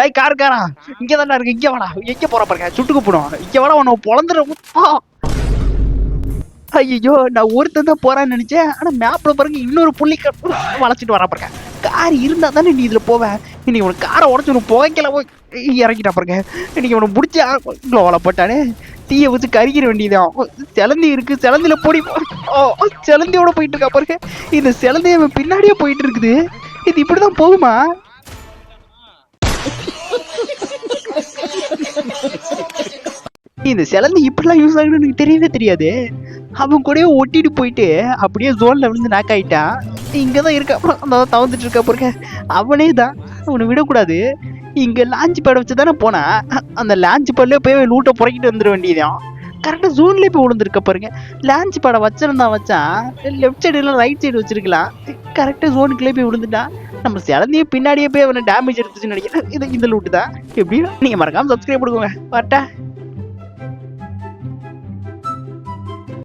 ஏய் காருக்காரா இங்க தானே இருக்கு, இங்க வாடா. எங்க போற பாருங்க, சுட்டுக்கு போடும். இங்க வாடா, உன்னை பொழந்துற. ஐயோ, நான் ஒருத்தன் தான் போறான்னு நினைச்சேன். ஆனா மேப்ல பாருங்க இன்னொரு புள்ளி வளைச்சிட்டு வரா பாருங்க. கார் இருந்தா தானே நீ இதுல போவ. இன்னைக்கு உனக்கு காரை உடச்சு உனக்கு புகைக்கல போய் இறக்கிட்டா பாருங்க. இன்னைக்கு உனக்கு முடிச்சா குளோவலை போட்டானே. தீய வச்சு கறிக்கிற வேண்டியதான். சிலந்தி இருக்கு, சிலந்தில போடி. சிலந்தியோட போயிட்டு இருக்கா பாருங்க. இந்த சிலந்தி பின்னாடியே போயிட்டு இருக்குது. இது இப்படிதான் போகுமா? இந்த சிலந்தி இப்படிலாம் யூஸ் ஆகுன்னு எனக்கு தெரியவே தெரியாது. அவன் கூடயே ஒட்டிட்டு போயிட்டு அப்படியே ஜோன்ல விழுந்து நாக் ஆயிட்டான். இங்கதான் இருக்கா, அந்த தவந்துட்டு இருக்கா பாருங்க. அவனே தான், அவனை விடக்கூடாது. இங்க லான்ச் பேட வச்சு தானே போனா, அந்த லான்ச் பேட்லயே போய் லூட்டை புறக்கிட்டு வந்துட வேண்டியதான். கரெக்டா ஜோன்லயே போய் விழுந்திருக்க பாருங்க. லான்ச் பேட வச்சிருந்தா வச்சான், லெஃப்ட் சைடு இல்லை ரைட் சைடு வச்சிருக்கலாம். கரெக்டா ஜோனுக்குள்ளே போய் விழுந்துட்டான். நம்ம சிலந்தையே பின்னாடியே போய் அவனை டேமேஜ் எடுத்துச்சுன்னு நினைக்கிறேன். இது இந்த லூட்டு தான். எப்படியும் நீங்க மறக்காம சப்ஸ்கிரைப் பண்ணுங்க. வரட்டா.